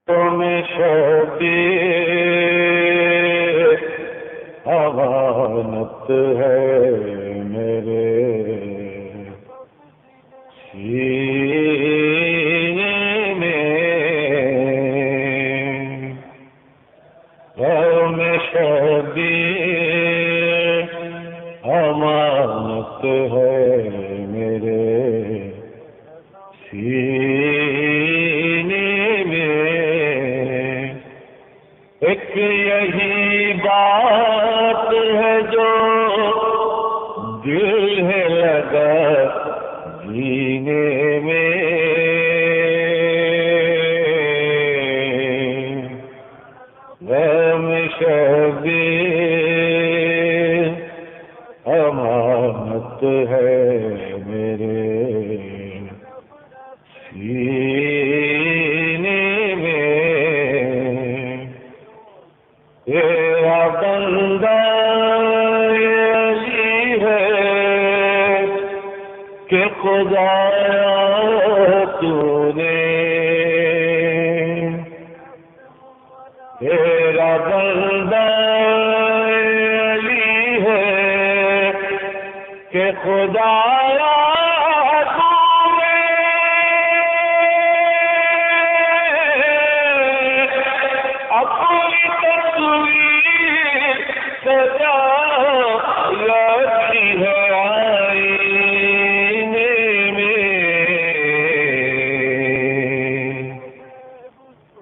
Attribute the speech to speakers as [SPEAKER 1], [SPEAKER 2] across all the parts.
[SPEAKER 1] میں شبیر امانت ہے میرے سینے میں، غم شبیر امانت ہے میرے سینے میں، ایک یہی بات ہے جو دل ہے لگا جینے میں، غم شبیر امانت ہے میرے سینے میں، تیرا بندہ علی ہے کہ خدایا تو نے، تیرا بندہ علی ہے کہ خدایا تو نے، اپنی تصویر سجا رکھی ہے آئینے میں،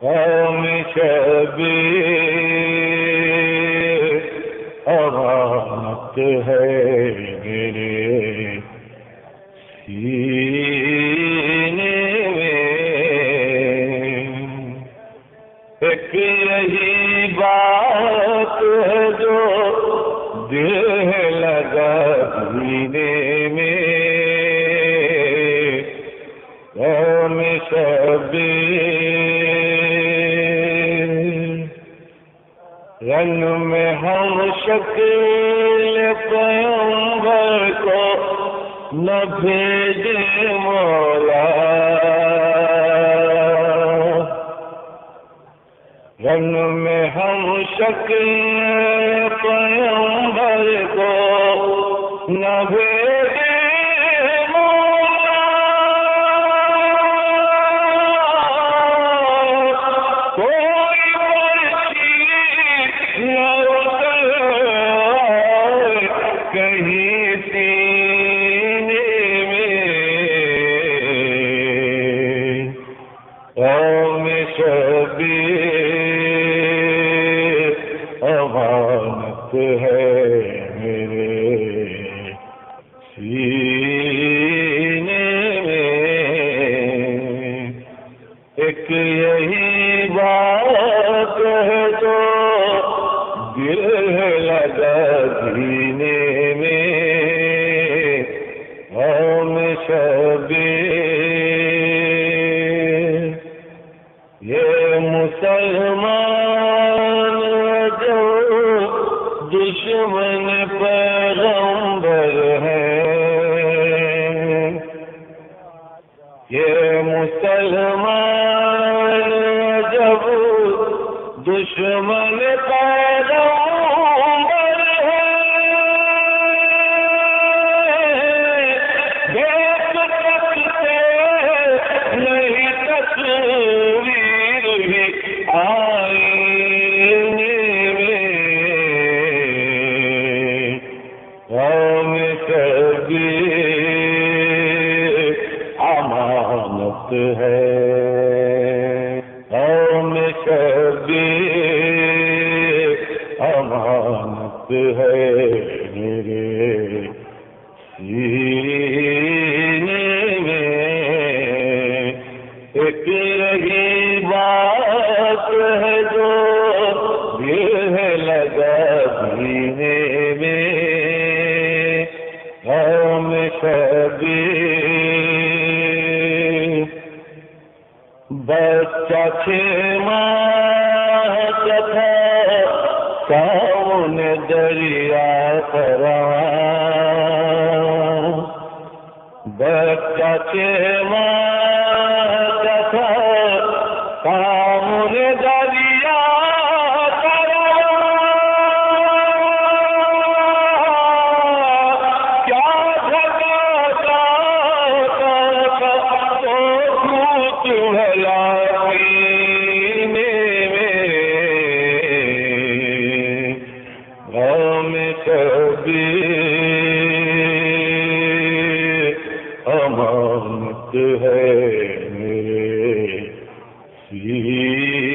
[SPEAKER 1] غم شبیر امانت ہے میرے سینے میں، ایک یہی بات ہے جو دل ہے لگا جینے میں، غم شبیر رنگ میں ہم شکل پیغمبر کو نہ بھیجے مولا، رنگ میں ہم شکل پیغمبر کو نہ بھیجے مولا، کوئی پرچی نہ اترائے کہیں سینے میں، غم شبیر امانت ہے میرے سینے میں، ایک یہی بات ہے جو دل ہے لگا جینے میں، غم شبیر یہ مسلمان جو دشمن پیغمبر ہیں، یہ مسلمان جب دشمن پیغمبر ہیں، دیکھ سکتے نہیں تصویر بھی آئینے میں، غم شبیر امانت ہے، غم شبیر امانت ہے میرے سینے میں، ایک یہی بات ہے جو دل ہے لگا جینے میں، غم شبیر بچہ 6 ماہ کا تھا سامنے دریا رواں، بچہ 6 ماہ کا تھا سامنے دریا امانت ہے میرے سینے